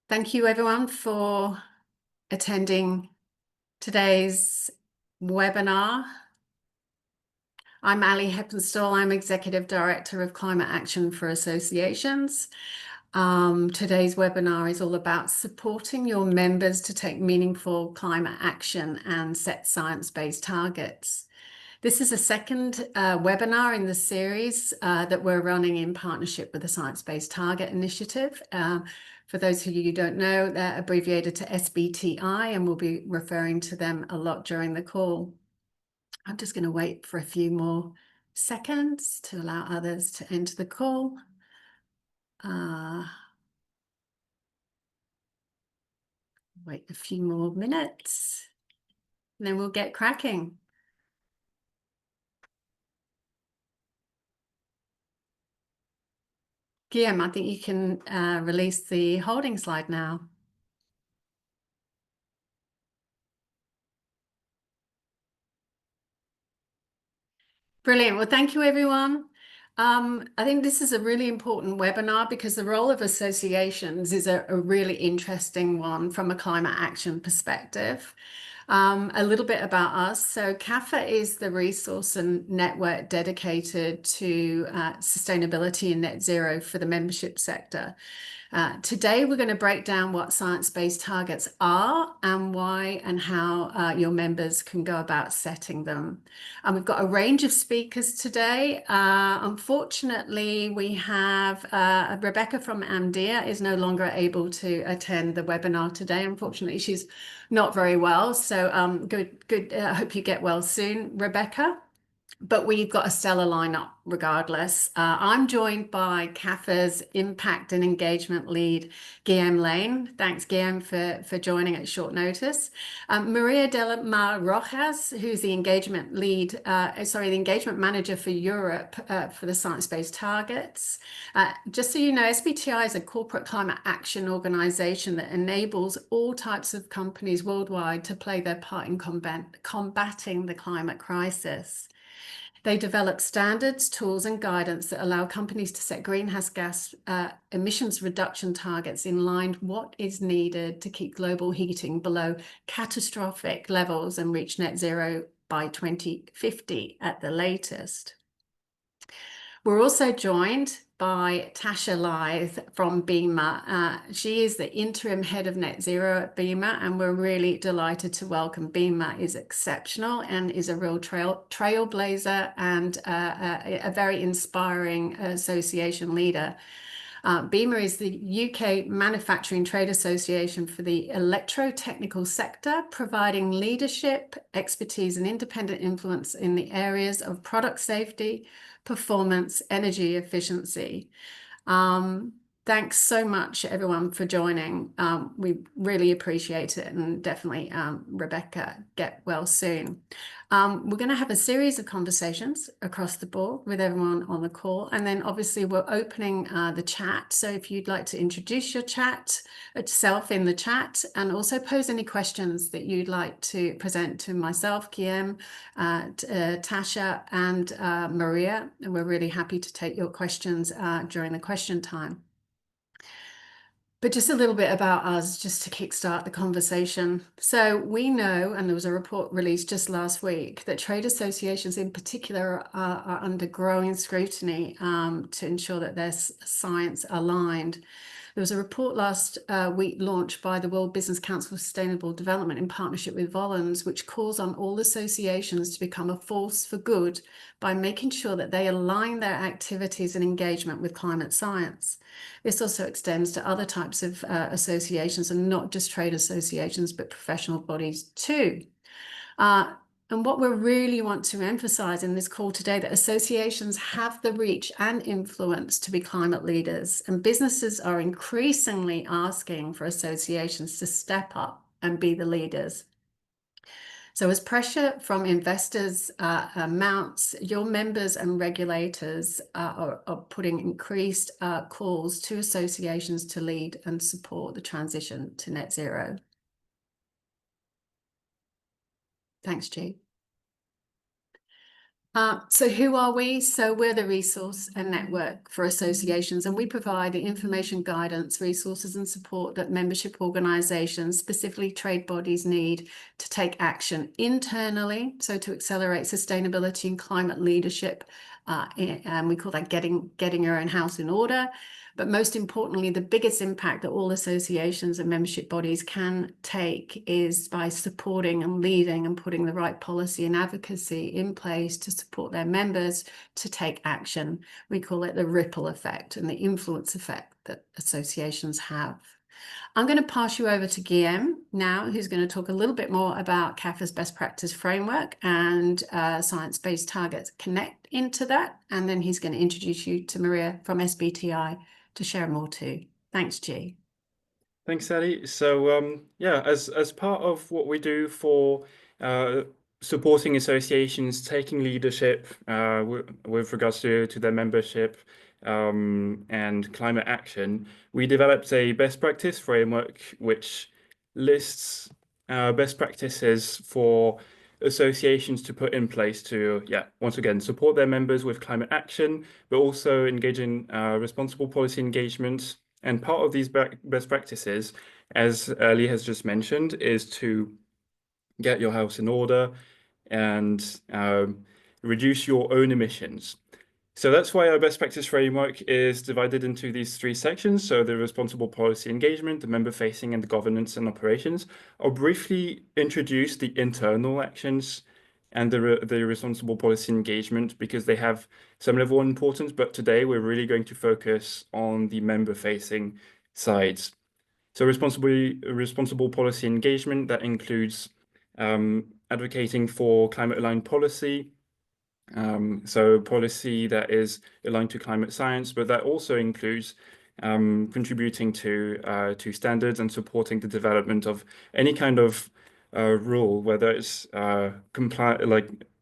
Thank you everyone for attending today's webinar. I'm Ali Heppenstall. I'm Executive Director of Climate Action for Associations. Today's webinar is all about supporting your members to take meaningful climate action and set science-based targets. This is a second webinar in the series that we're running in partnership with the Science-Based Target Initiative. For those of you who don't know, they're abbreviated to SBTi, and we'll be referring to them a lot during the call. I'm just going to wait for a few more seconds to allow others to enter the call. Wait a few more minutes, and then we'll get cracking. Guillaume, I think you can release the holding slide now. Brilliant. Well, thank you, everyone. I think this is a really important webinar because the role of associations is a really interesting one from a climate action perspective. A little bit about us. So CAFA is the resource and network dedicated to sustainability and net zero for the membership sector. Today, we're going to break down what science-based targets are and why and how your members can go about setting them. And we've got a range of speakers today. Unfortunately, we have Rebecca from AMDEA is no longer able to attend the webinar today. Unfortunately, she's not very well. So good. I hope you get well soon, Rebecca. But we've got a stellar lineup regardless. I'm joined by CAFA's Impact and Engagement Lead, Guillaume Lane. Thanks, Guillaume, for joining at short notice. Maria de Mar Rojas, who's the engagement lead, the engagement manager for Europe for the science-based targets. Just so you know, SBTi is a corporate climate action organization that enables all types of companies worldwide to play their part in combating the climate crisis. They develop standards, tools, and guidance that allow companies to set greenhouse gas emissions reduction targets in line with what is needed to keep global heating below catastrophic levels and reach net zero by 2050 at the latest. We're also joined by Tasha Lythe from BEMA. She is the interim head of net zero at BEMA, and we're really delighted to welcome. BEMA is exceptional and is a real trailblazer and a very inspiring association leader. BEMA is the UK Manufacturing Trade Association for the electrotechnical sector, providing leadership, expertise, and independent influence in the areas of product safety, performance, energy efficiency. Thanks so much, everyone, for joining. We really appreciate it, and definitely, Rebecca, get well soon. We're going to have a series of conversations across the board with everyone on the call, and then obviously we're opening the chat. So if you'd like to introduce your chat itself in the chat, and also pose any questions that you'd like to present to myself, Guillaume, Tasha, and Maria, and we're really happy to take your questions during the question time. But just a little bit about us, just to kickstart the conversation. So we know, and there was a report released just last week, that trade associations in particular are under growing scrutiny to ensure that they're science aligned. There was a report last week launched by the World Business Council for Sustainable Development in partnership with Volans, which calls on all associations to become a force for good by making sure that they align their activities and engagement with climate science. This also extends to other types of associations, and not just trade associations, but professional bodies too. And what we really want to emphasize in this call today, that associations have the reach and influence to be climate leaders, and businesses are increasingly asking for associations to step up and be the leaders. So as pressure from investors mounts, your members and regulators are putting increased calls to associations to lead and support the transition to net zero. Thanks, G. So who are we? So we're the resource and network for associations, and we provide the information, guidance, resources, and support that membership organizations, specifically trade bodies, need to take action internally. So to accelerate sustainability and climate leadership, and we call that getting your own house in order. But most importantly, the biggest impact that all associations and membership bodies can take is by supporting and leading and putting the right policy and advocacy in place to support their members to take action. We call it the ripple effect and the influence effect that associations have. I'm going to pass you over to Guillaume now, who's going to talk a little bit more about CAFA's best practice framework and science-based targets connect into that. And then he's going to introduce you to Maria from SBTi to share more too. Thanks, G. Thanks, Sally. So, yeah, as part of what we do for supporting associations taking leadership with regards to their membership and climate action, we developed a best practice framework which lists best practices for associations to put in place to, once again, support their members with climate action, but also engage in responsible policy engagement. And part of these best practices, as Lee has just mentioned, is to get your house in order and reduce your own emissions. So that's why our best practice framework is divided into these three sections. So the responsible policy engagement, the member facing, and the governance and operations. I'll briefly introduce the internal actions and the responsible policy engagement because they have some level of importance, but today we're really going to focus on the member facing sides. So responsible policy engagement, that includes advocating for climate aligned policy, so policy that is aligned to climate science, but that also includes contributing to standards and supporting the development of any kind of rule, whether it's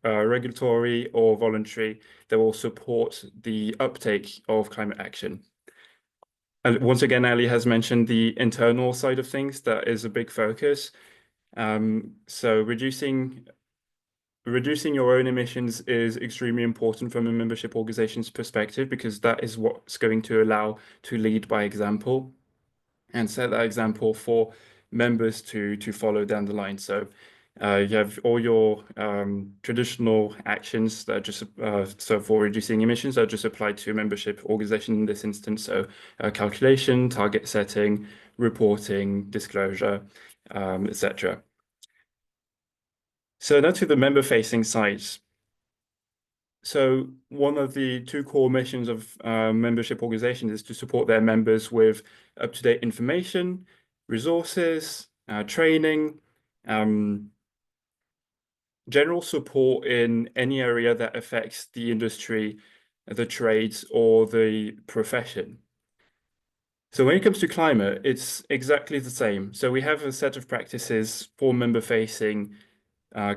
regulatory or voluntary, that will support the uptake of climate action. And once again, Ali has mentioned the internal side of things. That is a big focus. So reducing your own emissions is extremely important from a membership organization's perspective because that is what's going to allow to lead by example and set that example for members to follow down the line. So you have all your traditional actions that just so for reducing emissions that just apply to a membership organization in this instance. So calculation, target setting, reporting, disclosure, etc. So now to the member-facing sites. So one of the two core missions of membership organizations is to support their members with up-to-date information, resources, training, general support in any area that affects the industry, the trades, or the profession. So when it comes to climate, it's exactly the same. So we have a set of practices for member-facing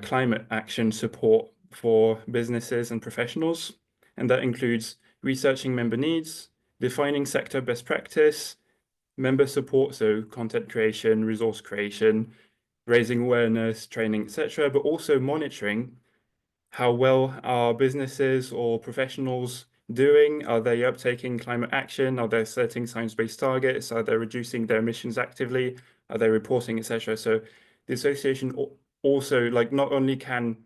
climate action support for businesses and professionals, and that includes researching member needs, defining sector best practice, member support, so content creation, resource creation, raising awareness, training, etc., but also monitoring how well are businesses or professionals doing? Are they uptaking climate action? Are they setting science-based targets? Are they reducing their emissions actively? Are they reporting, etc.? So the association also not only can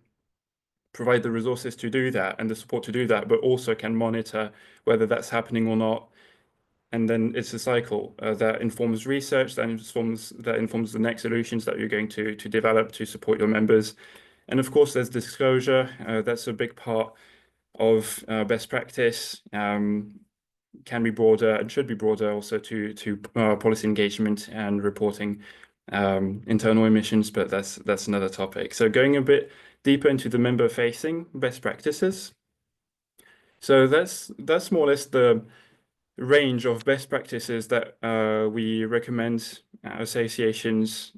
provide the resources to do that and the support to do that, but also can monitor whether that's happening or not. And then it's a cycle that informs research, that informs the next solutions that you're going to develop to support your members. And of course, there's disclosure. That's a big part of best practice. Can be broader and should be broader also to policy engagement and reporting internal emissions, but that's another topic. So going a bit deeper into the member-facing best practices. So that's more or less the range of best practices that we recommend associations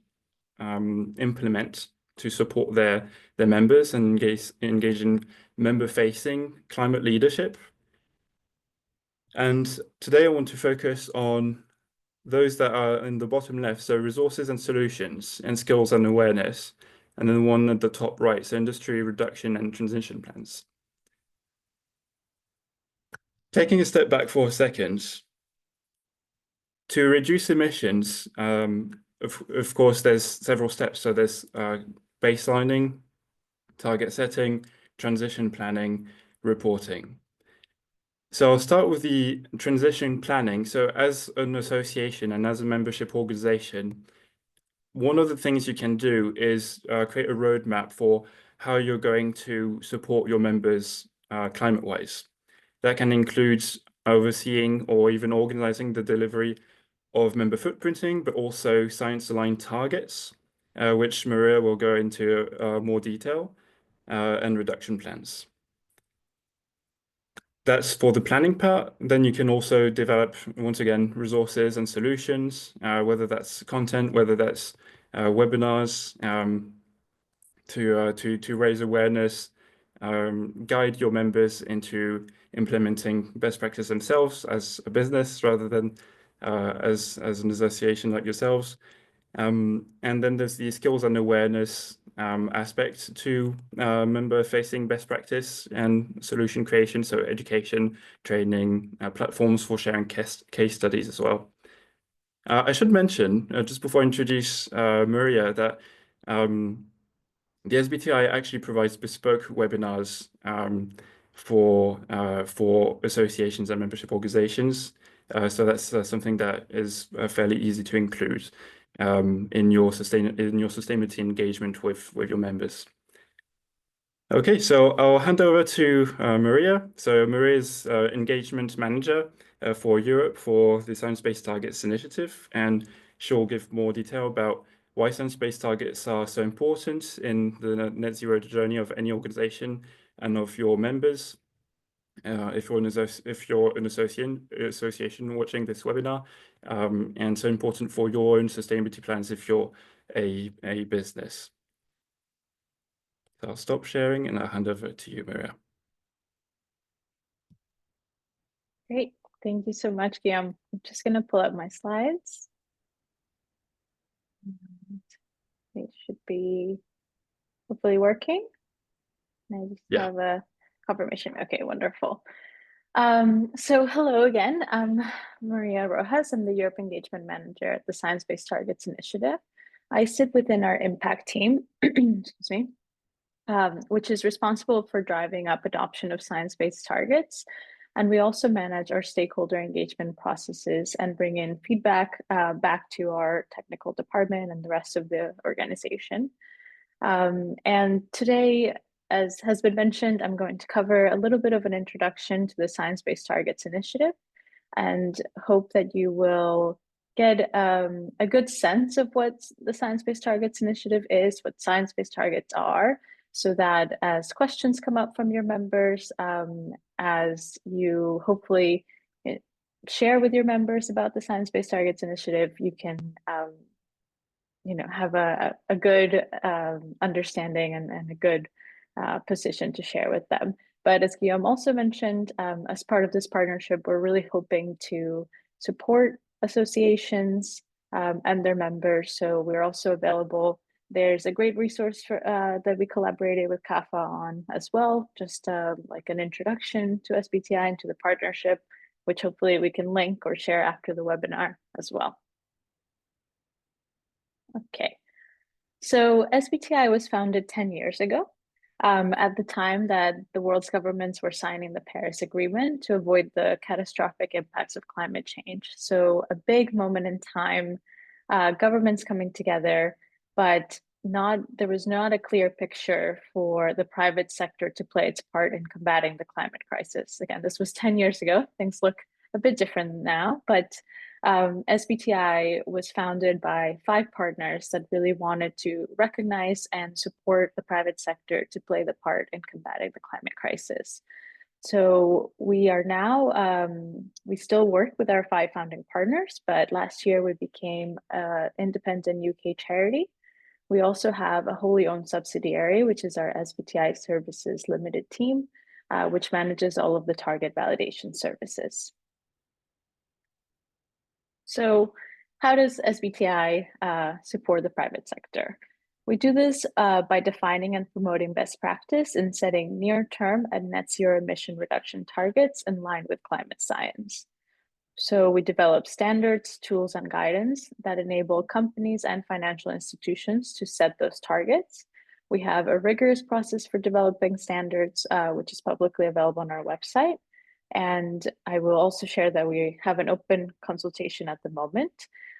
implement to support their members and engage in member-facing climate leadership. And today I want to focus on those that are in the bottom left, so resources and solutions, and skills and awareness, and then the one at the top right, so industry reduction and transition plans. taking a step back for a second, to reduce emissions, of course, there's several steps. So there's baselining, target setting, transition planning, reporting. So I'll start with the transition planning. So as an association and as a membership organization, one of the things you can do is create a roadmap for how you're going to support your members climate-wise. That can include overseeing or even organizing the delivery of member footprinting, but also science-aligned targets, which Maria will go into more detail, and reduction plans. That's for the planning part. Then you can also develop, once again, resources and solutions, whether that's content, whether that's webinars, to raise awareness, guide your members into implementing best practice themselves as a business rather than as an association like yourselves. And then there's the skills and awareness aspect to member-facing best practice and solution creation, so education, training, platforms for sharing case studies as well. I should mention, just before I introduce Maria, that the SBTi actually provides bespoke webinars for associations and membership organizations. So that's something that is fairly easy to include in your sustainability engagement with your members. Okay, so I'll hand over to Maria. So Maria is engagement manager for Europe for the Science Based Targets Initiative, and she'll give more detail about why science-based targets are so important in the net zero journey of any organization and of your members. If you're an association watching this webinar, and so important for your own sustainability plans if you're a business. So I'll stop sharing and I'll hand over to you, Maria. Great. Thank you so much, Guillaume. I'm just going to pull up my slides. They should be hopefully working. I just have a confirmation. Okay, wonderful. So hello again. I'm Maria Rojas. I'm the Europe Engagement Manager at the Science Based Targets Initiative. I sit within our impact team, excuse me, which is responsible for driving up adoption of science-based targets. And we also manage our stakeholder engagement processes and bring in feedback back to our technical department and the rest of the organization. And today, as has been mentioned, I'm going to cover a little bit of an introduction to the Science Based Targets Initiative and hope that you will get a good sense of what the Science Based Targets Initiative is, what science-based targets are, so that as questions come up from your members, as you hopefully share with your members about the Science Based Targets Initiative, you can have a good understanding and a good position to share with them. But as Guillaume also mentioned, as part of this partnership, we're really hoping to support associations and their members. So we're also available. There's a great resource for, that we collaborated with CAFA on as well, just like an introduction to SBTi and to the partnership, which hopefully we can link or share after the webinar as well. Okay, so SBTi was founded 10 years ago, at the time that the world's governments were signing the Paris Agreement to avoid the catastrophic impacts of climate change. So a big moment in time, governments coming together, but there was not a clear picture for the private sector to play its part in combating the climate crisis. Again, this was 10 years ago. Things look a bit different now, but SBTi was founded by 5 partners that really wanted to recognize and support the private sector to play the part in combating the climate crisis. So we are now, we still work with our 5 founding partners, but last year we became an independent UK charity. We also have a wholly owned subsidiary, which is our SBTi Services Limited team, which manages all of the target validation services. So how does SBTi support the private sector? We do this by defining and promoting best practice in setting near-term and net zero emission reduction targets in line with climate science. So we develop standards, tools, and guidance that enable companies and financial institutions to set those targets. We have a rigorous process for developing standards, which is publicly available on our website. And I will also share that we have an open consultation at the moment.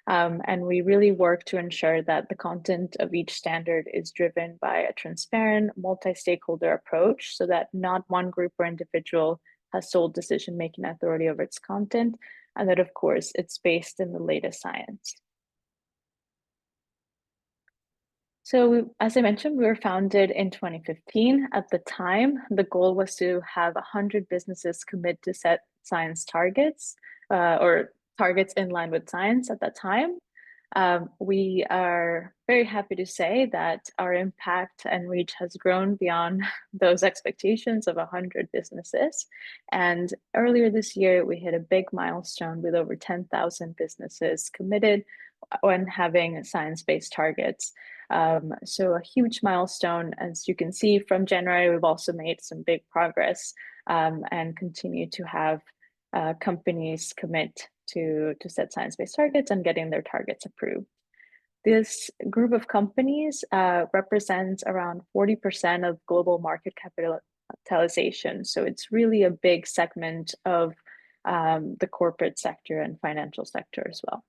And we really work to ensure that the content of each standard is driven by a transparent, multi-stakeholder approach so that not one group or individual has sole decision-making authority over its content, and that, of course, it's based in the latest science. So as I mentioned, we were founded in 2015. At the time, the goal was to have 100 businesses commit to set science targets or targets in line with science at that time. We are very happy to say that our impact and reach has grown beyond those expectations of 100 businesses. And earlier this year, we hit a big milestone with over 10,000 businesses committed when having science-based targets. So a huge milestone. As you can see from January, we've also made some big progress and continue to have companies commit to set science-based targets and getting their targets approved. This group of companies represents around 40% of global market capitalization. So it's really a big segment of the corporate sector and financial sector as well.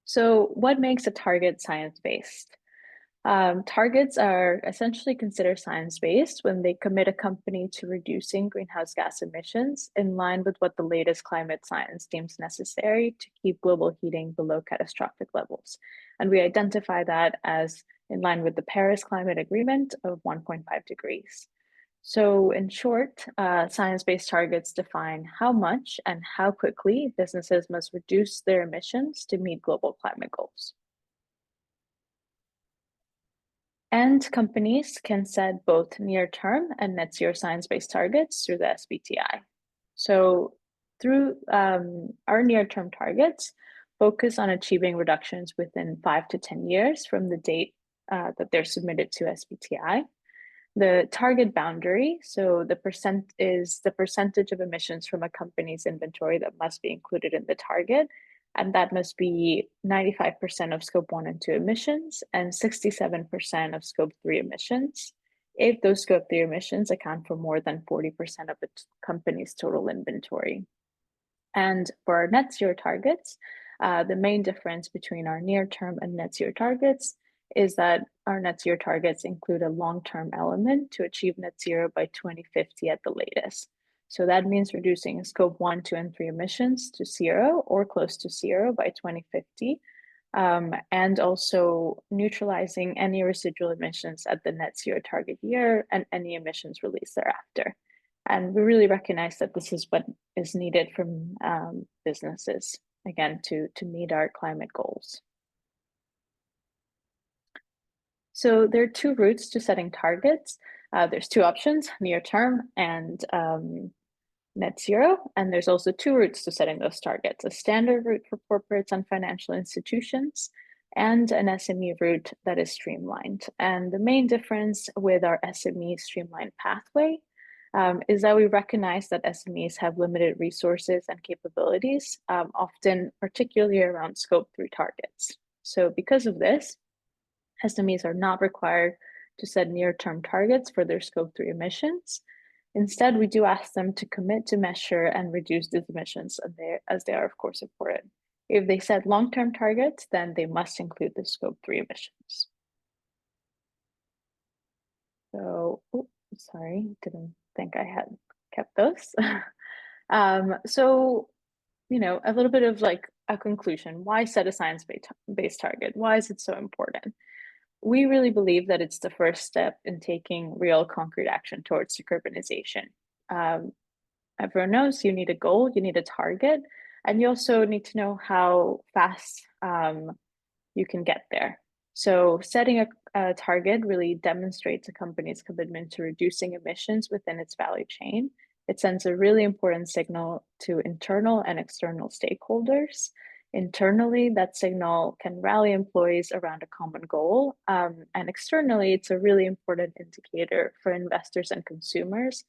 So what makes a target science-based? Targets are essentially considered science-based when they commit a company to reducing greenhouse gas emissions in line with what the latest climate science deems necessary to keep global heating below catastrophic levels. And we identify that as in line with the Paris Climate Agreement of 1.5 degrees. So in short, science-based targets define how much and how quickly businesses must reduce their emissions to meet global climate goals. And companies can set both near-term and net zero science-based targets through the SBTi. So through our near-term targets, focus on achieving reductions within 5 to 10 years from the date that they're submitted to SBTi. The target boundary, so the percent is the percentage of emissions from a company's inventory that must be included in the target. And that must be 95% of scope 1 and 2 emissions and 67% of scope 3 emissions, if those scope 3 emissions account for more than 40% of the company's total inventory. And for our net zero targets, the main difference between our near-term and net zero targets is that our net zero targets include a long-term element to achieve net zero by 2050 at the latest. So that means reducing scope 1, 2, and 3 emissions to zero or close to zero by 2050, and also neutralizing any residual emissions at the net zero target year and any emissions released thereafter. And we really recognize that this is what is needed from businesses, again, to meet our climate goals. So there are two routes to setting targets. There's two options, near term and net zero. And there's also two routes to setting those targets, a standard route for corporates and financial institutions, and an SME route that is streamlined. And the main difference with our SME streamlined pathway is that we recognize that SMEs have limited resources and capabilities, often particularly around scope 3 targets. So because of this, SMEs are not required to set near-term targets for their scope 3 emissions. Instead, we do ask them to commit to measure and reduce these emissions as they are, of course, important. If they set long-term targets, then they must include the scope 3 emissions. So, sorry, didn't think I had kept those. So, a little bit of like a conclusion. Why set a science-based target? Why is it so important? We really believe that it's the first step in taking real concrete action towards decarbonization. Everyone knows you need a goal, you need a target, and you also need to know how fast you can get there. So setting a target really demonstrates a company's commitment to reducing emissions within its value chain. It sends a really important signal to internal and external stakeholders. Internally, that signal can rally employees around a common goal. And externally, it's a really important indicator for investors and consumers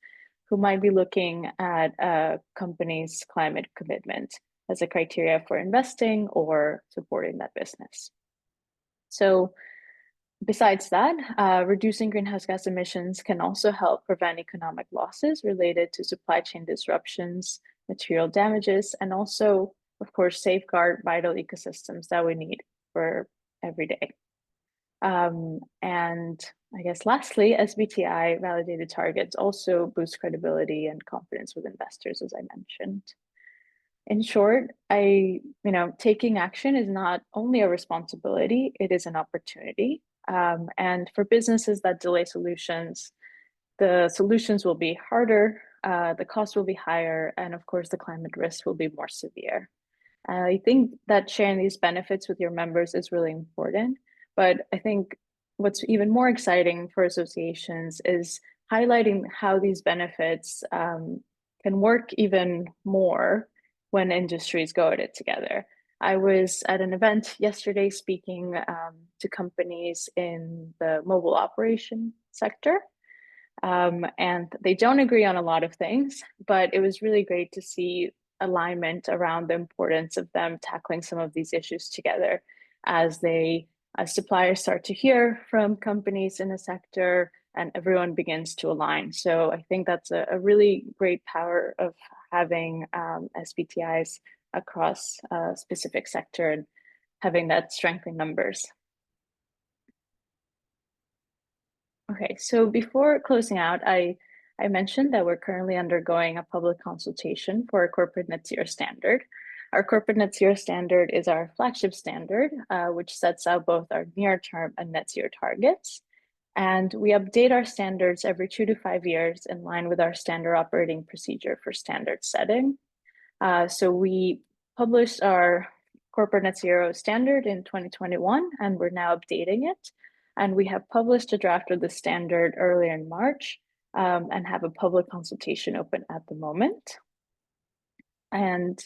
who might be looking at a company's climate commitment as a criteria for investing or supporting that business. So besides that, reducing greenhouse gas emissions can also help prevent economic losses related to supply chain disruptions, material damages, and also, of course, safeguard vital ecosystems that we need for every day. And I guess lastly, SBTi validated targets also boost credibility and confidence with investors, as I mentioned. In short, taking action is not only a responsibility, it is an opportunity. And for businesses that delay solutions, the solutions will be harder, the cost will be higher, and of course, the climate risk will be more severe. I think that sharing these benefits with your members is really important. But I think what's even more exciting for associations is highlighting how these benefits can work even more when industries go at it together. I was at an event yesterday speaking to companies in the mobile operation sector. And they don't agree on a lot of things, but it was really great to see alignment around the importance of them tackling some of these issues together as suppliers start to hear from companies in the sector and everyone begins to align. So I think that's a really great power of having SBTIs across a specific sector and having that strength in numbers. Okay, so before closing out, I mentioned that we're currently undergoing a public consultation for a corporate net zero standard. Our corporate net zero standard is our flagship standard, which sets out both our near-term and net zero targets. And we update our standards every 2 to 5 years in line with our standard operating procedure for standard setting. So we published our corporate net zero standard in 2021, and we're now updating it. And we have published a draft of the standard earlier in March and have a public consultation open at the moment. And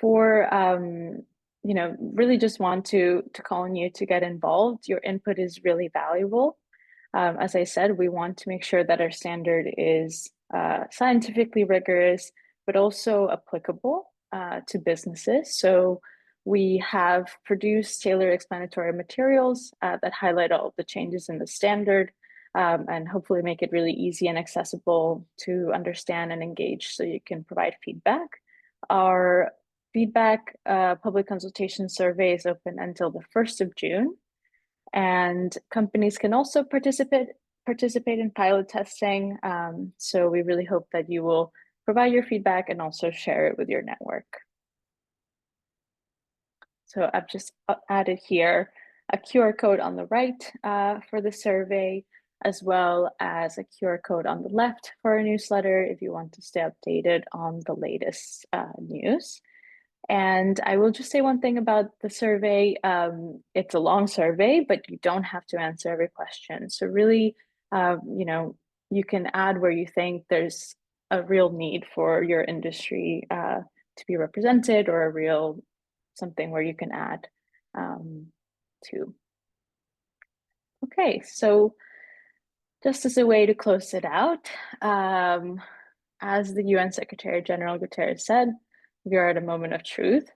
for, really just want to call on you to get involved. Your input is really valuable. As I said, we want to make sure that our standard is scientifically rigorous, but also applicable to businesses. So we have produced tailored explanatory materials that highlight all of the changes in the standard and hopefully make it really easy and accessible to understand and engage so you can provide feedback. Our feedback public consultation survey is open until the 1st of June. And companies can also participate in pilot testing. So we really hope that you will provide your feedback and also share it with your network. So I've just added here a QR code on the right for the survey, as well as a QR code on the left for a newsletter if you want to stay updated on the latest news. And I will just say one thing about the survey. It's a long survey, but you don't have to answer every question. So really, you can add where you think there's a real need for your industry to be represented, or a real something where you can add to. Okay, so just as a way to close it out, as the UN Secretary General Guterres said, we are at a moment of truth.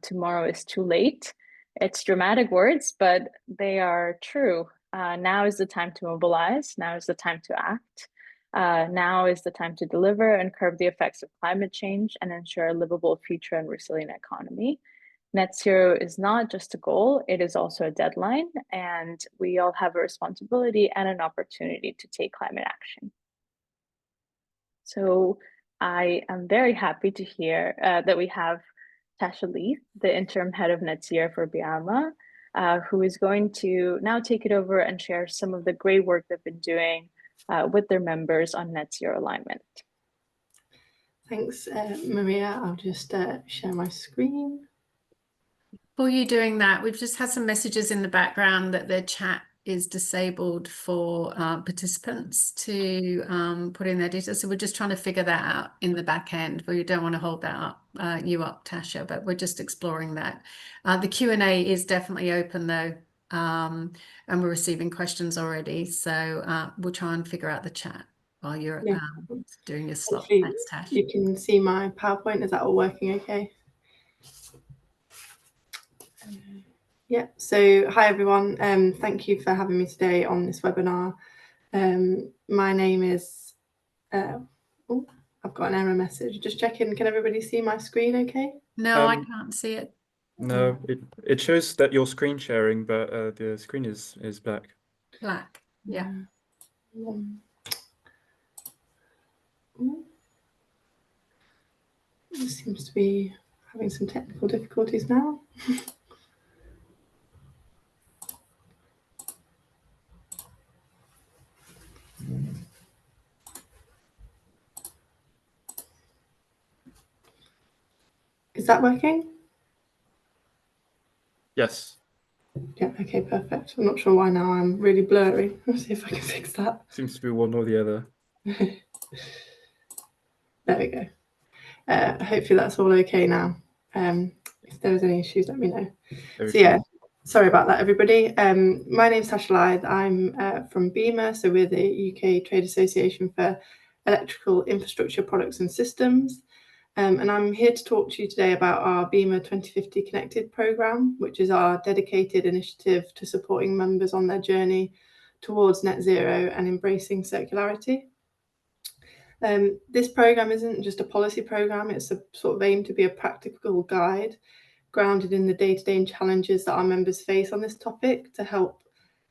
Tomorrow is too late. It's dramatic words, but they are true. Now is the time to mobilize. Now is the time to act. Now is the time to deliver and curb the effects of climate change and ensure a livable future and resilient economy. Net zero is not just a goal, it is also a deadline, and we all have a responsibility and an opportunity to take climate action. So I am very happy to hear that we have Tasha Leith, the interim head of Net Zero for BIAMA, who is going to now take it over and share some of the great work they've been doing with their members on net zero alignment. Thanks, Maria. I'll just share my screen. Before you doing that, we've just had some messages in the background that the chat is disabled for participants to put in their details. So we're just trying to figure that out in the back end. We don't want to hold that up, you up, Tasha, but we're just exploring that. The Q&A is definitely open though, and we're receiving questions already. So we'll try and figure out the chat while you're doing your slot. Hopefully Thanks, Tash. you can see my PowerPoint. Is that all working okay? Yeah, so hi everyone. Thank you for having me today on this webinar. My name is, oh, I've got an error message. Just checking, can everybody see my screen okay? No, I can't see it. No, it shows that you're screen sharing, but the screen is black. Black, yeah. It seems to be having some technical difficulties now. Is that working? Yes. Yeah, okay, perfect. I'm not sure why now I'm really blurry. Let's see if I can fix that. Seems to be one or the other. There we go. Hopefully that's all okay now. If there's any issues, let me know. So yeah, sorry about that, everybody. My name's Tasha Lythe. I'm from BEMA, so we're the UK Trade Association for Electrical Infrastructure Products and Systems. And I'm here to talk to you today about our BEMA 2050 Connected programme, which is our dedicated initiative to supporting members on their journey towards net zero and embracing circularity. This programme isn't just a policy programme, it's a sort of aim to be a practical guide grounded in the day-to-day challenges that our members face on this topic to help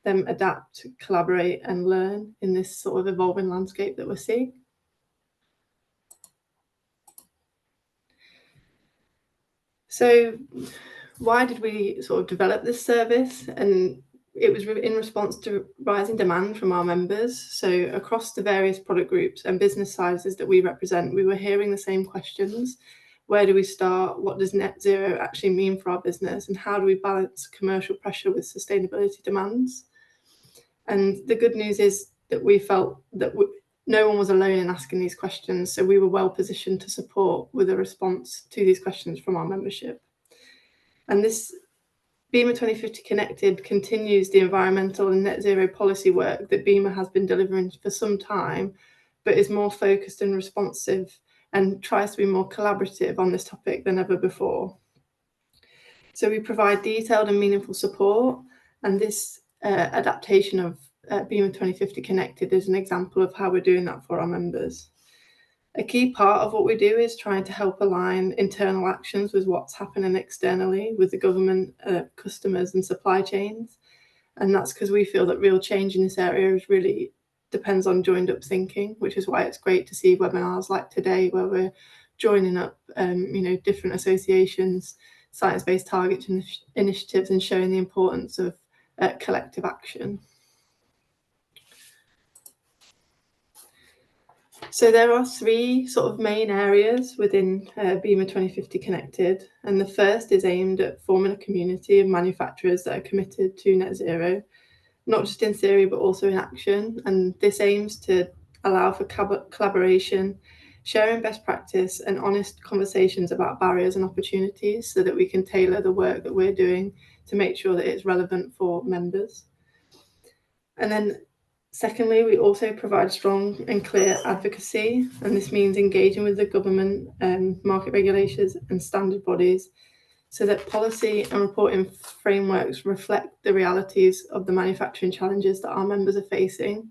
them adapt, collaborate and learn in this sort of evolving landscape that we're seeing. So why did we sort of develop this service? And it was in response to rising demand from our members. So across the various product groups and business sizes that we represent, we were hearing the same questions. Where do we start? What does net zero actually mean for our business? And how do we balance commercial pressure with sustainability demands? And the good news is that we felt that no one was alone in asking these questions. So we were well positioned to support with a response to these questions from our membership. And this BEMA 2050 Connected continues the environmental and net zero policy work that BEMA has been delivering for some time, but is more focused and responsive and tries to be more collaborative on this topic than ever before. So we provide detailed and meaningful support, and this adaptation of BEMA 2050 Connected is an example of how we're doing that for our members. A key part of what we do is trying to help align internal actions with what's happening externally with the government, customers and supply chains. And that's because we feel that real change in this area is really depends on joined up thinking, which is why it's great to see webinars like today where we're joining up different associations, science-based target initiatives and showing the importance of collective action. So there are three sort of main areas within BEMA 2050 Connected, and the first is aimed at forming a community of manufacturers that are committed to net zero, not just in theory but also in action. And this aims to allow for collaboration, sharing best practice and honest conversations about barriers and opportunities so that we can tailor the work that we're doing to make sure that it's relevant for members. And then secondly, we also provide strong and clear advocacy, and this means engaging with the government, market regulators and standard bodies so that policy and reporting frameworks reflect the realities of the manufacturing challenges that our members are facing.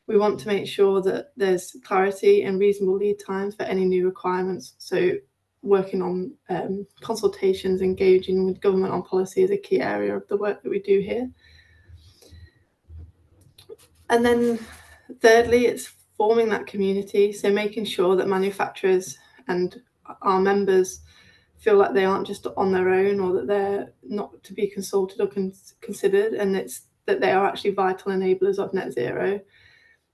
We want to make sure that there's clarity and reasonable lead times for any new requirements. So working on consultations, engaging with government on policy is a key area of the work that we do here. And then thirdly, it's forming that community. So making sure that manufacturers and our members feel like they aren't just on their own or that they're not to be consulted or considered, and it's that they are actually vital enablers of net zero,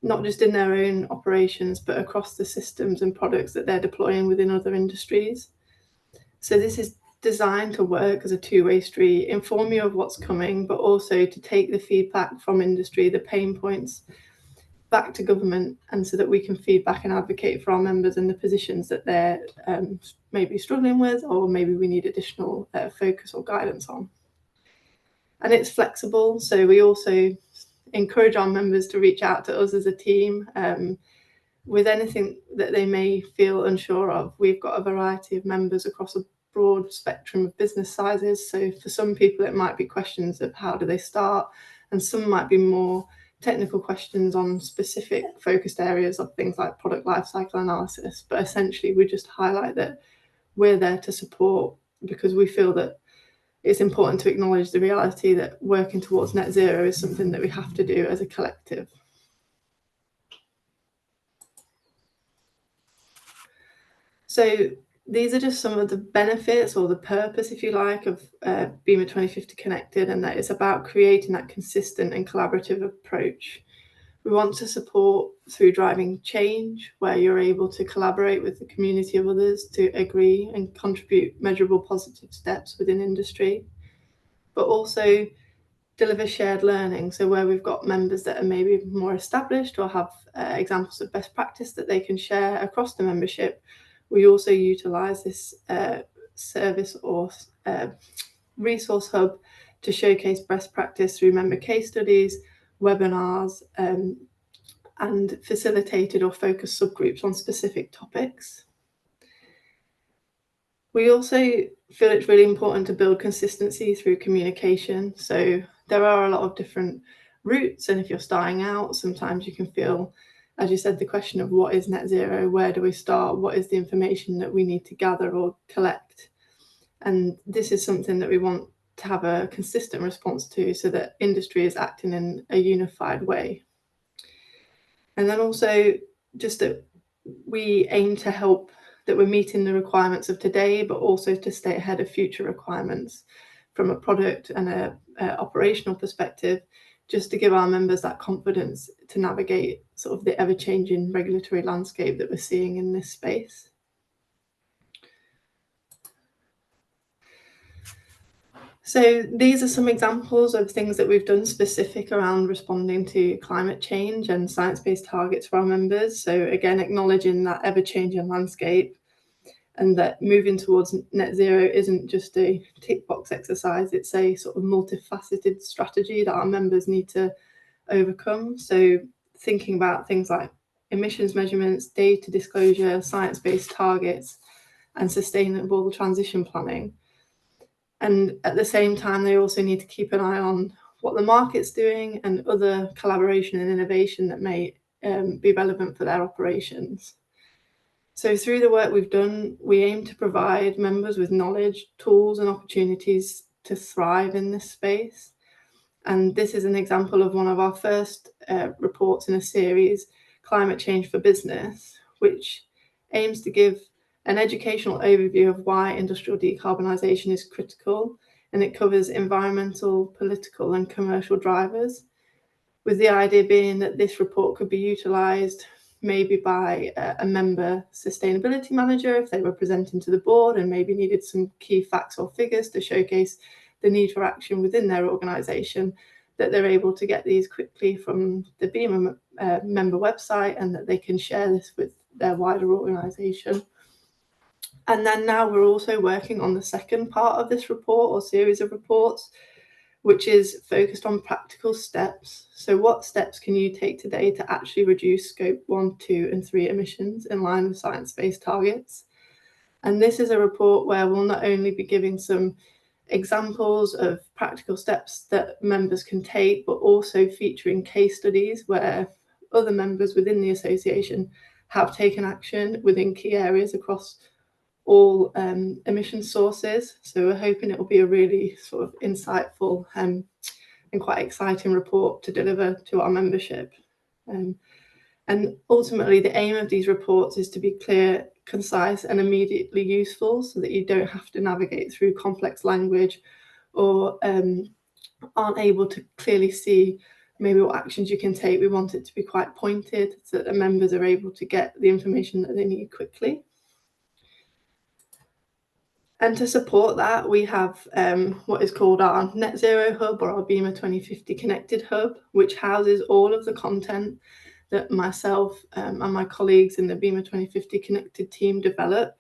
not just in their own operations, but across the systems and products that they're deploying within other industries. So this is designed to work as a two-way street, inform you of what's coming, but also to take the feedback from industry, the pain points, back to government, and so that we can feed back and advocate for our members in the positions that they're maybe struggling with, or maybe we need additional focus or guidance on. And it's flexible, so we also encourage our members to reach out to us as a team with anything that they may feel unsure of. We've got a variety of members across a broad spectrum of business sizes. So for some people, it might be questions of how do they start, and some might be more technical questions on specific focused areas of things like product lifecycle analysis. But essentially, we just highlight that we're there to support, because we feel that it's important to acknowledge the reality that working towards net zero is something that we have to do as a collective. So these are just some of the benefits, or the purpose, if you like, of BEMA 2050 Connected, and that it's about creating that consistent and collaborative approach. We want to support through driving change, where you're able to collaborate with the community of others to agree and contribute measurable positive steps within industry, but also deliver shared learning. So where we've got members that are maybe more established or have examples of best practice that they can share across the membership, we also utilise this service or resource hub to showcase best practice through member case studies, webinars, and facilitated or focused subgroups on specific topics. We also feel it's really important to build consistency through communication. So there are a lot of different routes, and if you're starting out, sometimes you can feel, as you said, the question of what is net zero, where do we start, what is the information that we need to gather or collect? And this is something that we want to have a consistent response to, so that industry is acting in a unified way. And then also just that we aim to help, that we're meeting the requirements of today, but also to stay ahead of future requirements from a product and a operational perspective, just to give our members that confidence to navigate sort of the ever-changing regulatory landscape that we're seeing in this space. So these are some examples of things that we've done specific around responding to climate change and science-based targets for our members. So again, acknowledging that ever-changing landscape, and that moving towards net zero isn't just a tick box exercise, it's a sort of multifaceted strategy that our members need to overcome. So thinking about things like emissions measurements, data disclosure, science-based targets, and sustainable transition planning. And at the same time, they also need to keep an eye on what the market's doing and other collaboration and innovation that may be relevant for their operations. So through the work we've done, we aim to provide members with knowledge, tools, and opportunities to thrive in this space. And this is an example of one of our first reports in a series, Climate Change for Business, which aims to give an educational overview of why industrial decarbonisation is critical, and it covers environmental, political, and commercial drivers, with the idea being that this report could be utilised maybe by a member sustainability manager if they were presenting to the board and maybe needed some key facts or figures to showcase the need for action within their organisation, that they're able to get these quickly from the BEMA member website, and that they can share this with their wider organisation. And then now we're also working on the second part of this report, or series of reports, which is focused on practical steps. So what steps can you take today to actually reduce scope 1, 2, and 3 emissions in line with science-based targets? And this is a report where we'll not only be giving some examples of practical steps that members can take, but also featuring case studies where other members within the association have taken action within key areas across all emission sources. So we're hoping it will be a really sort of insightful and quite exciting report to deliver to our membership. And ultimately, the aim of these reports is to be clear, concise, and immediately useful, so that you don't have to navigate through complex language or aren't able to clearly see maybe what actions you can take. We want it to be quite pointed, so that the members are able to get the information that they need quickly. And to support that, we have what is called our Net Zero Hub, or our BEMA 2050 Connected Hub, which houses all of the content that myself and my colleagues in the BEMA 2050 Connected team develop.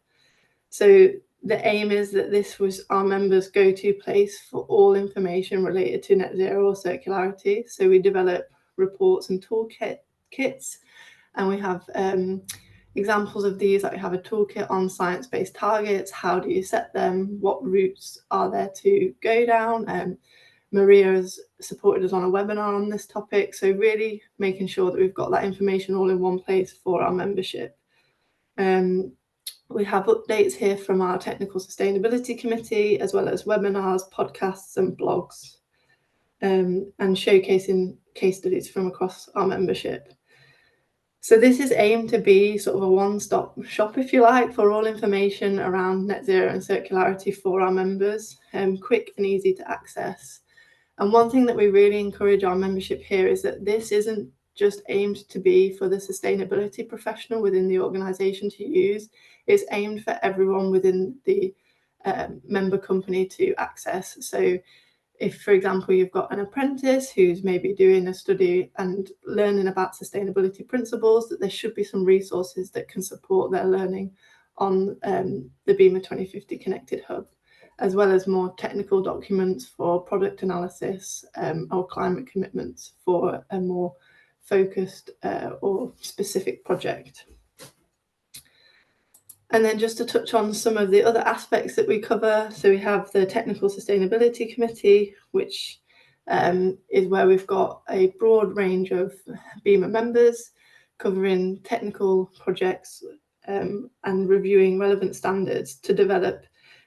So the aim is that this was our members' go-to place for all information related to net zero or circularity. So we develop reports and toolkits, and we have examples of these. Like we have a toolkit on science-based targets. How do you set them? What routes are there to go down? Maria has supported us on a webinar on this topic. So really making sure that we've got that information all in one place for our membership. We have updates here from our Technical Sustainability Committee, as well as webinars, podcasts and blogs, and showcasing case studies from across our membership. So this is aimed to be sort of a one-stop shop, if you like, for all information around net zero and circularity for our members, quick and easy to access. And one thing that we really encourage our membership here is that this isn't just aimed to be for the sustainability professional within the organisation to use. It's aimed for everyone within the member company to access. So if, for example, you've got an apprentice who's maybe doing a study and learning about sustainability principles, that there should be some resources that can support their learning on the BEMA 2050 Connected Hub, as well as more technical documents for product analysis or climate commitments for a more focused or specific project. And then just to touch on some of the other aspects that we cover. So we have the Technical Sustainability Committee, which is where we've got a broad range of BEMA members covering technical projects and reviewing relevant standards to develop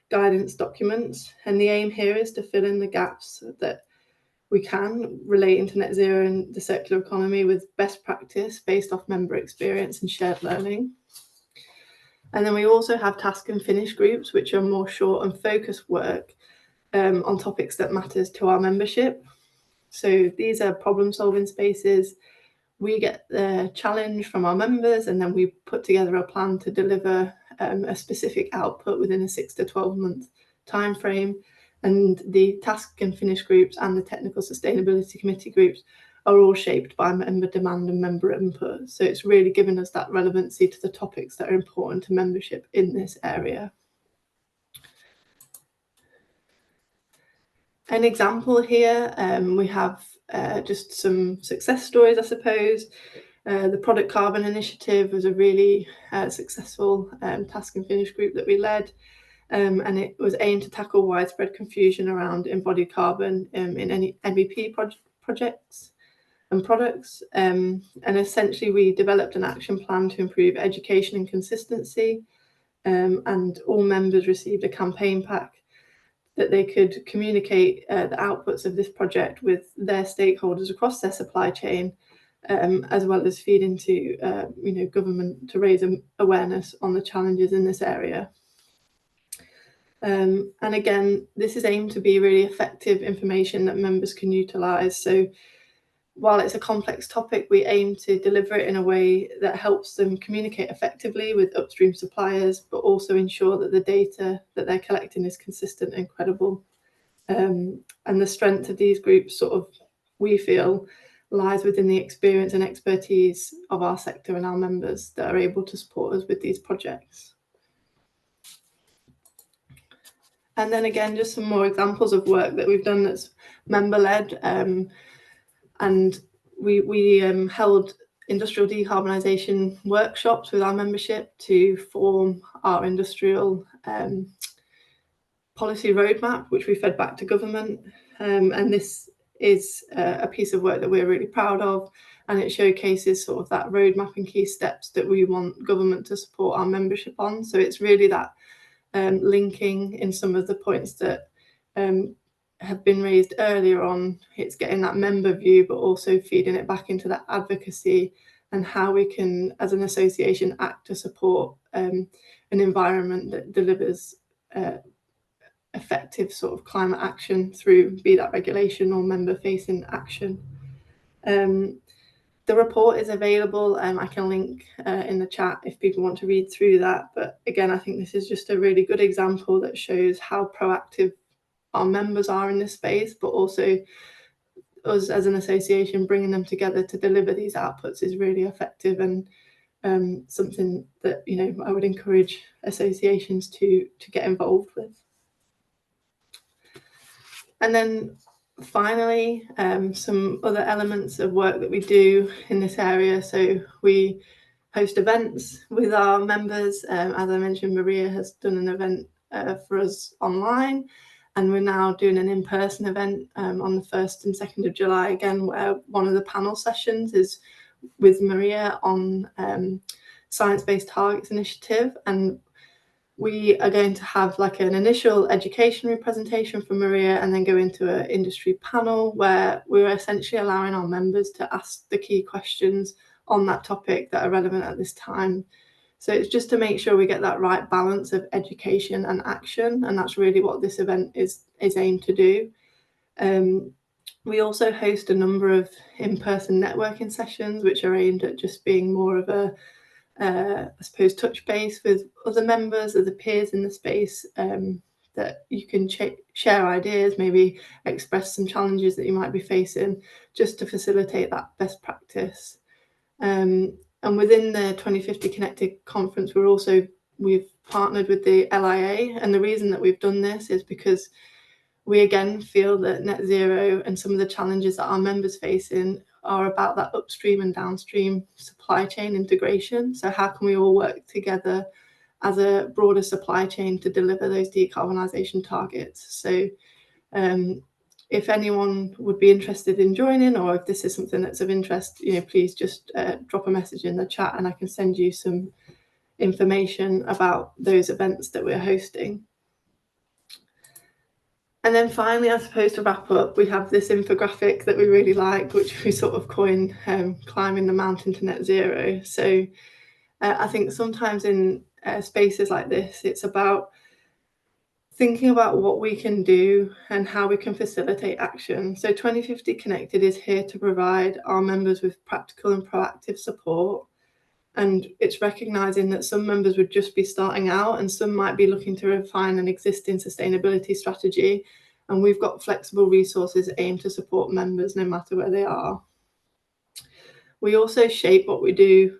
guidance documents. And the aim here is to fill in the gaps that we can relating to net zero and the circular economy with best practice based off member experience and shared learning. And then we also have task and finish groups, which are more short and focused work on topics that matters to our membership. So these are problem solving spaces. We get the challenge from our members, and then we put together a plan to deliver a specific output within a 6 to 12 month time frame. And the task and finish groups and the Technical Sustainability Committee groups are all shaped by member demand and member input. So it's really given us that relevancy to the topics that are important to membership in this area. An example here, we have just some success stories, I suppose. The Product Carbon Initiative was a really successful task and finish group that we led. And it was aimed to tackle widespread confusion around embodied carbon in any MVP projects and products. And essentially, we developed an action plan to improve education and consistency. And all members received a campaign pack that they could communicate the outputs of this project with their stakeholders across their supply chain, as well as feed into government to raise awareness on the challenges in this area. And again, this is aimed to be really effective information that members can utilise. So while it's a complex topic, we aim to deliver it in a way that helps them communicate effectively with upstream suppliers, but also ensure that the data that they're collecting is consistent and credible. And the strength of these groups we feel, lies within the experience and expertise of our sector and our members that are able to support us with these projects. And then again, just some more examples of work that we've done that's member-led. And we held industrial decarbonisation workshops with our membership to form our industrial policy roadmap, which we fed back to government. And this is a piece of work that we're really proud of, and it showcases that roadmap and key steps that we want government to support our membership on. So it's really that linking in some of the points that have been raised earlier on. It's getting that member view, but also feeding it back into that advocacy and how we can, as an association, act to support an environment that delivers effective climate action through, be that regulation or member-facing action. The report is available. I can link in the chat if people want to read through that. But again, I think this is just a really good example that shows how proactive our members are in this space, but also us as an association bringing them together to deliver these outputs is really effective, and something that, you know, I would encourage associations to get involved with. And then finally, some other elements of work that we do in this area. So we host events with our members. As I mentioned, Maria has done an event for us online, and we're now doing an in-person event on the 1st and 2nd of July again, where one of the panel sessions is with Maria on Science-Based Targets Initiative, and we are going to have like an initial educational presentation from Maria and then go into an industry panel where we're essentially allowing our members to ask the key questions on that topic that are relevant at this time. So it's just to make sure we get that right balance of education and action, and that's really what this event is aimed to do. We also host a number of in-person networking sessions which are aimed at just being more of a I suppose touch base with other members, other peers in the space, that you can share ideas, maybe express some challenges that you might be facing, just to facilitate that best practice. And within the 2050 Connected conference, we've partnered with the LIA, and the reason that we've done this is because we again feel that net zero and some of the challenges that our members facing are about that upstream and downstream supply chain integration. So how can we all work together as a broader supply chain to deliver those decarbonisation targets? So if anyone would be interested in joining, or if this is something that's of interest, you know, please just drop a message in the chat and I can send you some information about those events that we're hosting. And then finally, I suppose to wrap up, we have this infographic that we really like, which we sort of coined climbing the mountain to net zero. So I think sometimes in spaces like this, it's about thinking about what we can do and how we can facilitate action. So 2050 Connected is here to provide our members with practical and proactive support. And it's recognising that some members would just be starting out and some might be looking to refine an existing sustainability strategy. And we've got flexible resources aimed to support members no matter where they are. We also shape what we do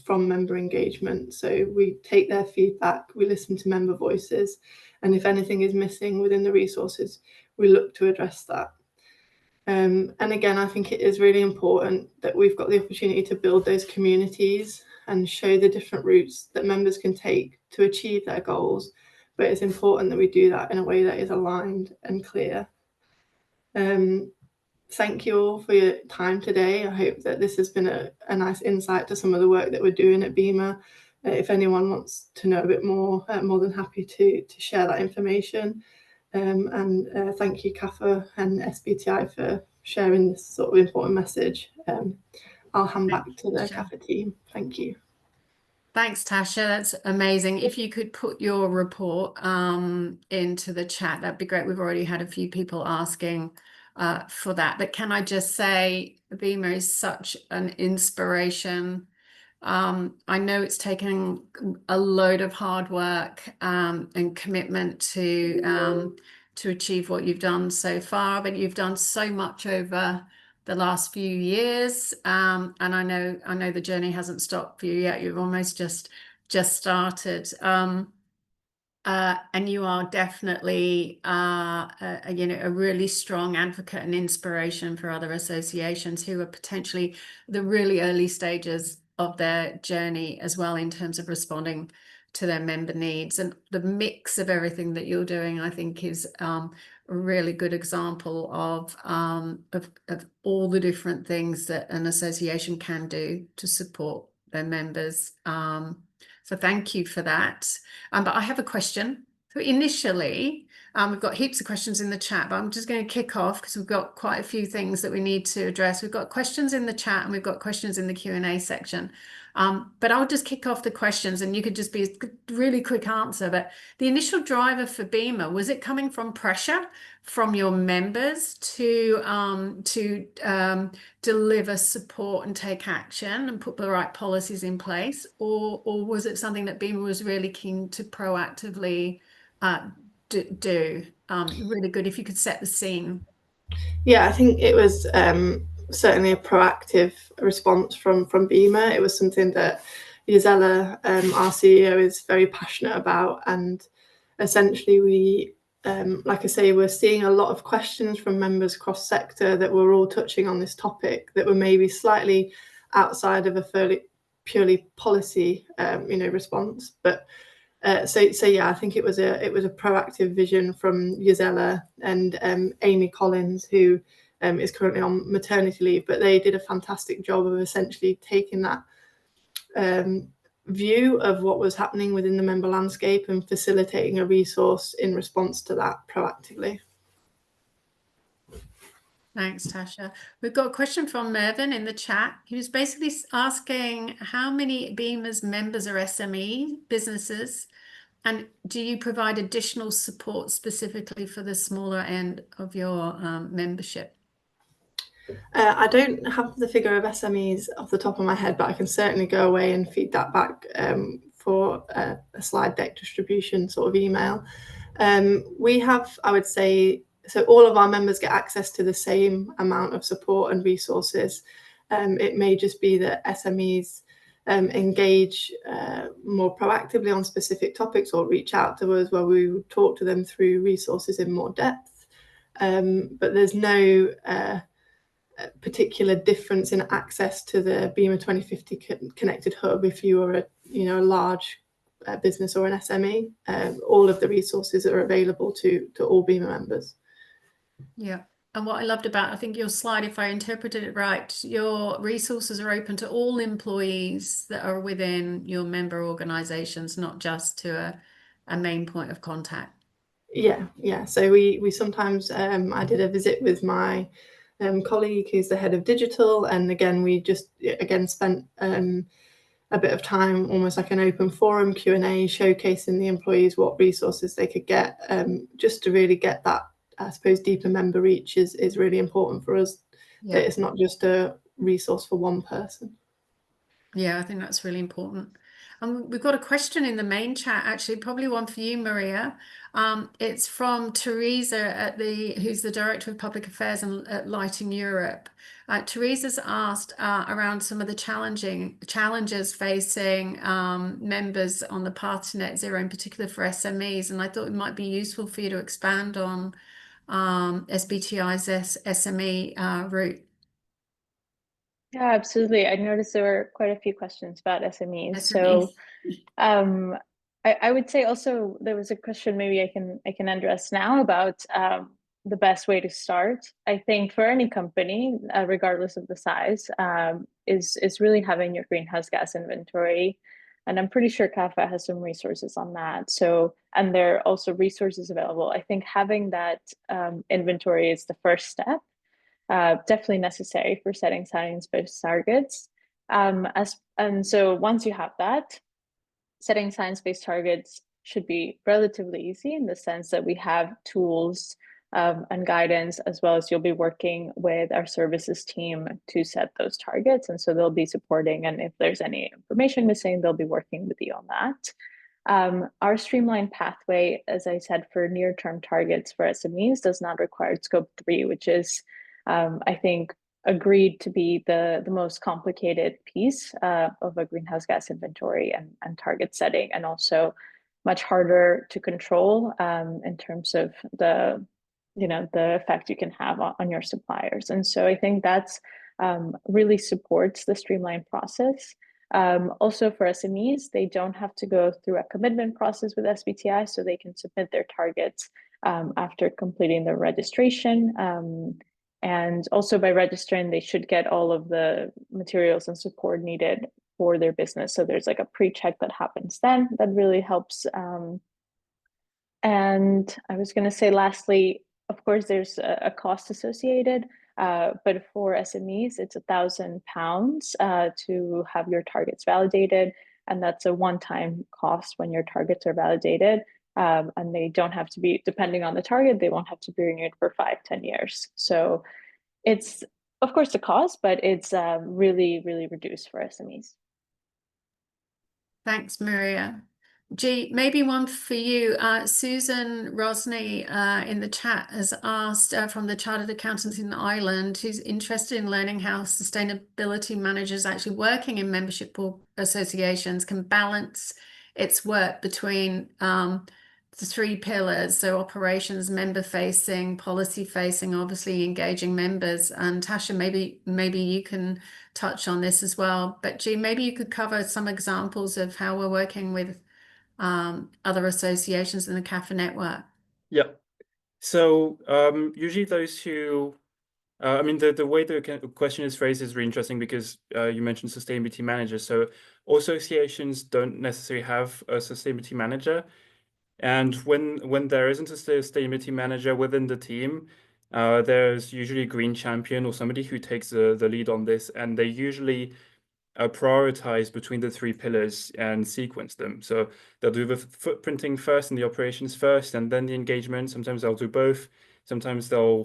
from member engagement. So we take their feedback, we listen to member voices, and if anything is missing within the resources, we look to address that. And again, I think it is really important that we've got the opportunity to build those communities and show the different routes that members can take to achieve their goals. But it's important that we do that in a way that is aligned and clear. Thank you all for your time today. I hope that this has been a nice insight to some of the work that we're doing at BEMA. If anyone wants to know a bit more, I'm more than happy to share that information. And thank you, CAFA and SBTi, for sharing this sort of important message. I'll hand back to the CAFA team. Thank you. Thanks, Tasha. That's amazing. If you could put your report into the chat, that'd be great. We've already had a few people asking for that. But can I just say, BEMA is such an inspiration. I know it's taken a load of hard work and commitment to achieve what you've done so far, but you've done so much over the last few years, and I know the journey hasn't stopped for you yet. You've almost just started, and you are definitely you know, a really strong advocate and inspiration for other associations who are potentially the really early stages of their journey as well, in terms of responding to their member needs. And the mix of everything that you're doing, I think, is a really good example of all the different things that an association can do to support their members. So thank you for that. But I have a question. So initially, We've got heaps of questions in the chat, but I'm just going to kick off because we've got quite a few things that we need to address. We've got questions in the chat and we've got questions in the Q&A section. But I'll just kick off the questions and you could just be a really quick answer. But the initial driver for BEMA, was it coming from pressure from your members to deliver support and take action and put the right policies in place? Or was it something that BEMA was really keen to proactively do? Really good if you could set the scene. Yeah, I think it was certainly a proactive response from BEMA. It was something that Gisela, our CEO, is very passionate about, and essentially we, like I say, we're seeing a lot of questions from members cross sector that were all touching on this topic that were maybe slightly outside of a fairly purely policy, response, but. So yeah, I think it was a proactive vision from Gisela and Amy Collins, who is currently on maternity leave, but they did a fantastic job of essentially taking that view of what was happening within the member landscape and facilitating a resource in response to that proactively. Thanks, Tasha. We've got a question from Mervyn in the chat. He was basically asking how many BEMA's members are SME businesses, and do you provide additional support specifically for the smaller end of your membership? I don't have the figure of SMEs off the top of my head, but I can certainly go away and feed that back for a slide deck distribution sort of email. We have, I would say, so all of our members get access to the same amount of support and resources. It may just be that SMEs engage more proactively on specific topics or reach out to us where we would talk to them through resources in more depth. But there's no particular difference in access to the BEMA 2050 connected hub if you are a large business or an SME. All of the resources are available to all BEMA members. Yeah. And what I loved about, I think your slide, if I interpreted it right, your resources are open to all employees that are within your member organizations, not just to a main point of contact. Yeah. So we sometimes, I did a visit with my colleague who's the head of digital, and again we just spent a bit of time, almost like an open forum Q&A, showcasing the employees what resources they could get, just to really get that, I suppose, deeper member reach is really important for us. Yeah. That it's not just a resource for one person. Yeah, I think that's really important. And we've got a question in the main chat, actually, probably one for you, Maria. It's from Teresa who's the Director of Public Affairs at Lighting Europe. Teresa's asked around some of the challenges facing members on the path to net zero, in particular for SMEs. And I thought it might be useful for you to expand on SBTi's SME route. Yeah, absolutely. I noticed there were quite a few questions about SMEs. So I would say also there was a question maybe I can address now about the best way to start. I think for any company, regardless of the size, is really having your greenhouse gas inventory. And I'm pretty sure CAFA has some resources on that. So, and there are also resources available. I think having that inventory is the first step. Definitely necessary for setting science-based targets. And so once you have that, setting science-based targets should be relatively easy in the sense that we have tools and guidance, as well as you'll be working with our services team to set those targets. And so they'll be supporting, and if there's any information missing, they'll be working with you on that. Our streamlined pathway, as I said, for near-term targets for SMEs does not require scope 3, which is I think agreed to be the most complicated piece of a greenhouse gas inventory and target setting, and also much harder to control in terms of the effect you can have on your suppliers. And so I think that's really supports the streamlined process. Also for SMEs, they don't have to go through a commitment process with SBTi, so they can submit their targets after completing the registration. And also by registering, they should get all of the materials and support needed for their business. So there's like a pre-check that happens then that really helps And I was going to say, lastly, of course, there's a cost associated, but for SMEs, it's £1,000 to have your targets validated. And that's a one-time cost when your targets are validated. And they don't have to be, depending on the target, they won't have to be renewed for 5-10 years. So it's, of course, the cost, but it's really, really reduced for SMEs. Thanks, Maria. G, maybe one for you. Susan Rosny in the chat has asked from the Chartered Accountants in Ireland, who's interested in learning how sustainability managers actually working in membership associations can balance its work between the 3 pillars, so operations, member facing, policy facing, obviously engaging members. And Tasha, maybe you can touch on this as well. But G, maybe you could cover some examples of how we're working with other associations in the CAFA network. Yeah. So usually those who, I mean, the way the question is phrased is really interesting because you mentioned sustainability managers. So associations don't necessarily have a sustainability manager. And when there isn't a sustainability manager within the team, there's usually a green champion or somebody who takes the lead on this, and they usually prioritize between the 3 pillars and sequence them. So they'll do the footprinting first and the operations first, and then the engagement. Sometimes they'll do both. Sometimes they'll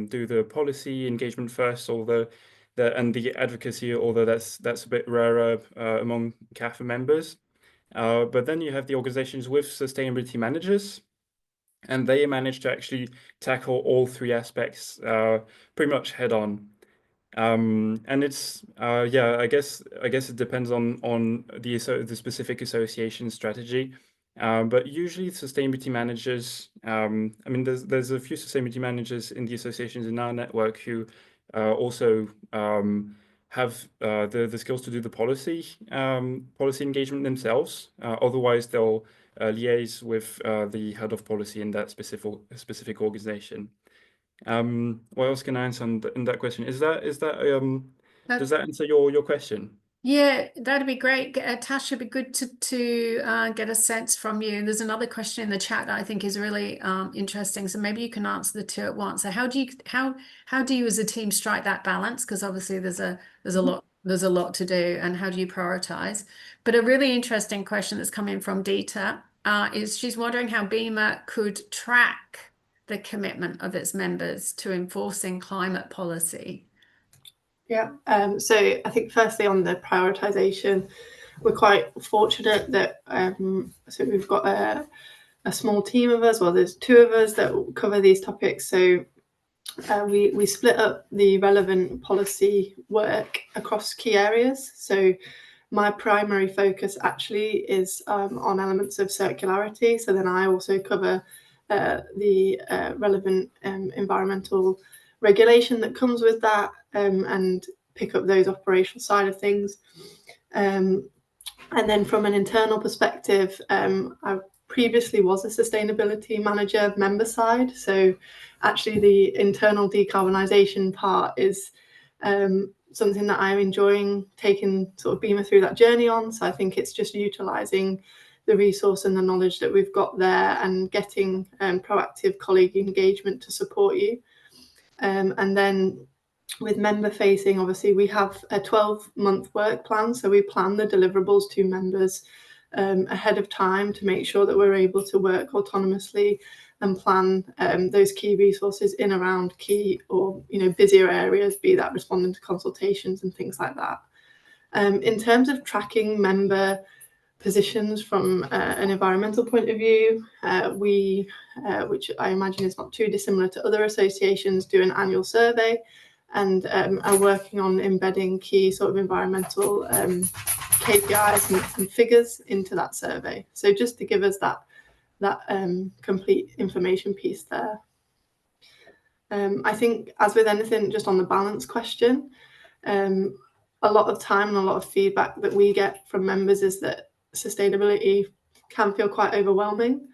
do the policy engagement first, or and the advocacy, although that's a bit rarer among CAFA members. But then you have the organizations with sustainability managers, and they manage to actually tackle all 3 aspects pretty much head on. And it's yeah, I guess it depends on the specific association strategy. But usually sustainability managers, I mean, there's a few sustainability managers in the associations in our network who also have the skills to do the policy engagement themselves. Otherwise, they'll liaise with the head of policy in that specific organization. What else can I answer in that question? Does that answer your question? Yeah, that'd be great. Tasha, it'd be good to get a sense from you. There's another question in the chat that I think is really interesting. So maybe you can answer the 2 at once. So how do you as a team strike that balance? Because obviously there's a lot to do, and how do you prioritize? But a really interesting question that's coming from Dita is she's wondering how BEMA could track the commitment of its members to enforcing climate policy. Yeah, so I think firstly on the prioritisation, we're quite fortunate that so we've got a small team of us. Well, there's 2 of us that cover these topics. So we split up the relevant policy work across key areas. So my primary focus actually is on elements of circularity. So then I also cover the relevant environmental regulation that comes with that, and pick up those operational side of things. And then from an internal perspective, I previously was a sustainability manager member side. So actually the internal decarbonisation part is something that I'm enjoying taking sort of BEMA through that journey on. So I think it's just utilising the resource and the knowledge that we've got there and getting proactive colleague engagement to support you. And then with member facing, obviously we have a 12-month work plan. So we plan the deliverables to members ahead of time to make sure that we're able to work autonomously and plan those key resources in around key or busier areas, be that responding to consultations and things like that. In terms of tracking member positions from an environmental point of view, we, which I imagine is not too dissimilar to other associations, do an annual survey and are working on embedding key sort of environmental KPIs and figures into that survey. So just to give us that complete information piece there. I think, as with anything, just on the balance question, a lot of time and a lot of feedback that we get from members is that sustainability can feel quite overwhelming.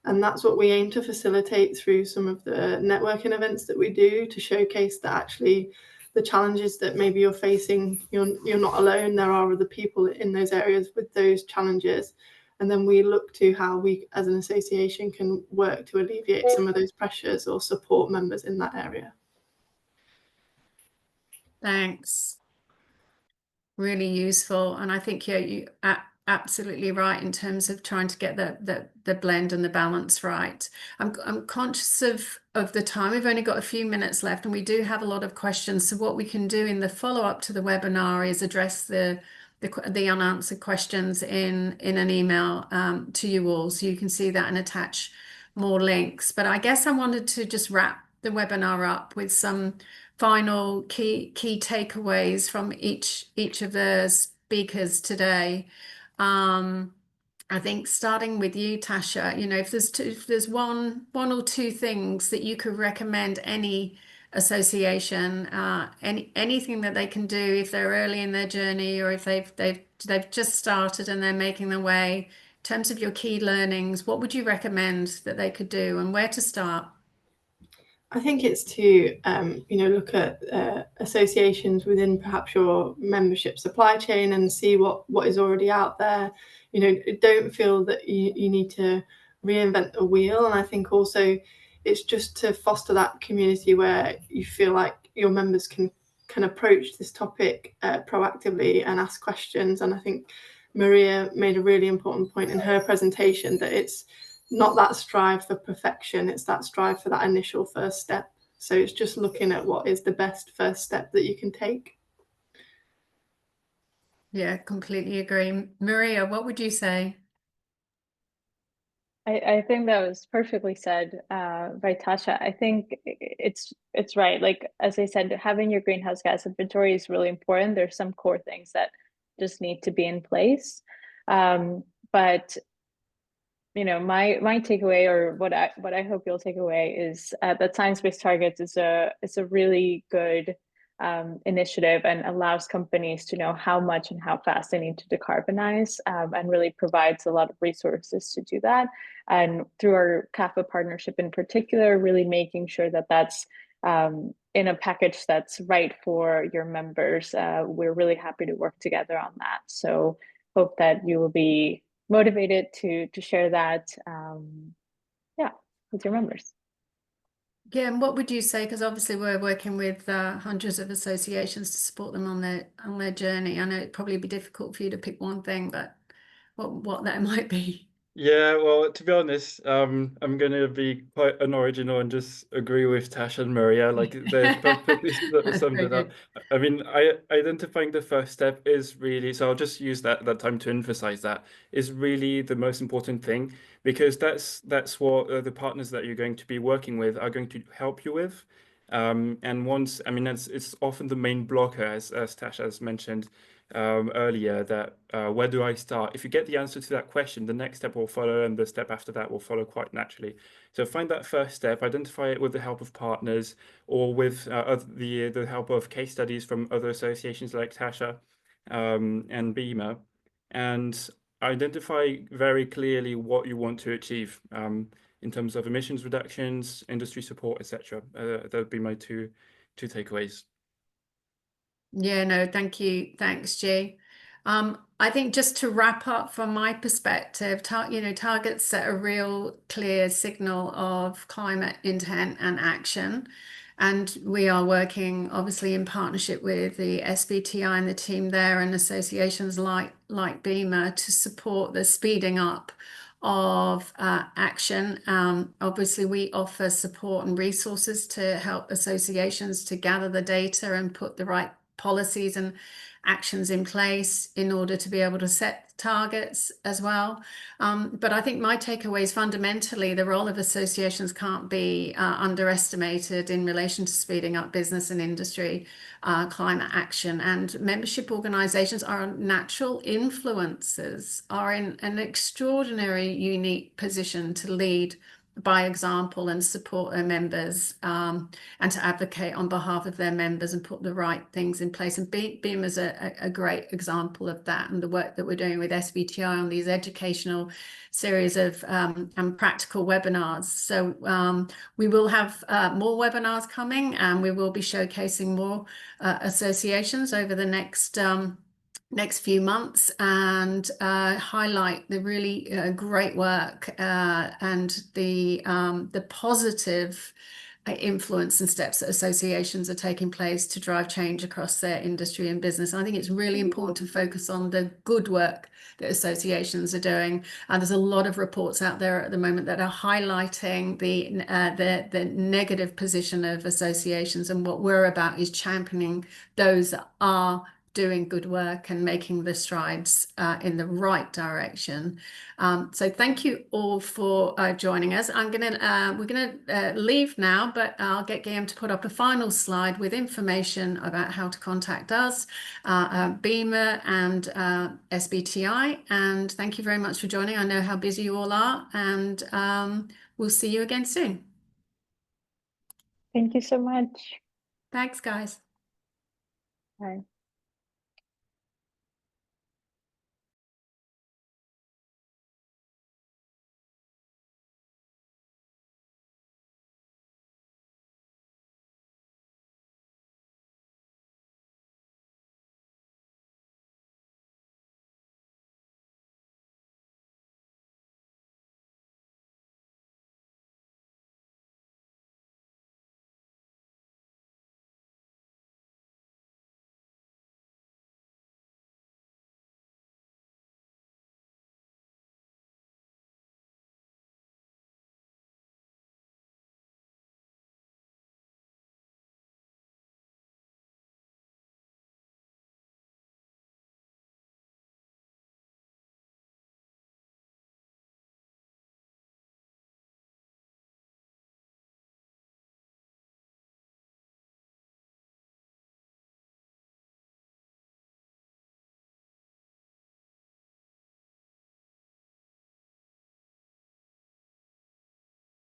And that's what we aim to facilitate through some of the networking events that we do, to showcase that actually the challenges that maybe you're facing, you're not alone. There are other people in those areas with those challenges. And then we look to how we as an association can work to alleviate some of those pressures or support members in that area. Thanks. Really useful. And I think, yeah, you are absolutely right in terms of trying to get the blend and the balance right. I'm conscious of the time. We've only got a few minutes left, and we do have a lot of questions. So what we can do in the follow-up to the webinar is address the unanswered questions in an email to you all, so you can see that and attach more links. But I guess I wanted to just wrap the webinar up with some final key takeaways from each of the speakers today. I think starting with you, Tasha, you know, if there's one or two things that you could recommend any association, anything that they can do if they're early in their journey, or if they've just started and they're making their way, in terms of your key learnings, what would you recommend that they could do, and where to start? I think it's to look at associations within perhaps your membership supply chain and see what is already out there. You know, don't feel that you need to reinvent the wheel. And I think also it's just to foster that community where you feel like your members can approach this topic proactively and ask questions. And I think Maria made a really important point in her presentation, that it's not that strive for perfection, it's that strive for that initial first step. So it's just looking at what is the best first step that you can take. Yeah, completely agree. Maria, what would you say? I think that was perfectly said by Tasha. I think it's right. Like, as I said, having your greenhouse gas inventory is really important. There's some core things that just need to be in place. But you know, my takeaway, or what I hope you'll take away, is that science-based targets is a really good initiative, and allows companies to know how much and how fast they need to decarbonize, and really provides a lot of resources to do that. And through our CAFA partnership in particular, really making sure that that's in a package that's right for your members. We're really happy to work together on that. So hope that you will be motivated to share that, with your members. Yeah, and what would you say? Because obviously we're working with hundreds of associations to support them on their journey. I know it'd probably be difficult for you to pick one thing, but what that might be. Yeah, well, to be honest, I'm going to be quite unoriginal and just agree with Tash and Maria. Like, they've perfectly summed it up. I mean, identifying the first step is really, so I'll just use that time to emphasize that, is really the most important thing, because that's what the partners that you're going to be working with are going to help you with. And once, I mean, it's often the main blocker, as Tash has mentioned earlier, that where do I start? If you get the answer to that question, the next step will follow, and the step after that will follow quite naturally. So find that first step, identify it with the help of partners, or with the help of case studies from other associations like Tasha and BEMA, and identify very clearly what you want to achieve in terms of emissions reductions, industry support, etc. That would be my two takeaways. Yeah, no, thank you. Thanks, G. I think just to wrap up from my perspective, targets set a real clear signal of climate intent and action. And we are working obviously in partnership with the SBTi and the team there, and associations like BEMA, to support the speeding up of action. Obviously, we offer support and resources to help associations to gather the data and put the right policies and actions in place in order to be able to set targets as well. But I think my takeaway is fundamentally the role of associations can't be underestimated in relation to speeding up business and industry climate action. And membership organizations are natural influencers, are in an extraordinary, unique position to lead by example and support their members, and to advocate on behalf of their members and put the right things in place. And BEAM is a great example of that, and the work that we're doing with SBTi on these educational series of and practical webinars. So we will have more webinars coming, and we will be showcasing more associations over the next next few months and highlight the really great work and the positive influence and steps that associations are taking place to drive change across their industry and business. And I think it's really important to focus on the good work that associations are doing. And there's a lot of reports out there at the moment that are highlighting the negative position of associations, and what we're about is championing those that are doing good work and making the strides in the right direction. So thank you all for joining us. We're gonna leave now, but I'll get Guillaume to put up a final slide with information about how to contact us, Beamer and SBTi. And thank you very much for joining. I know how busy you all are, and we'll see you again soon. Thank you so much. Thanks, guys. Bye.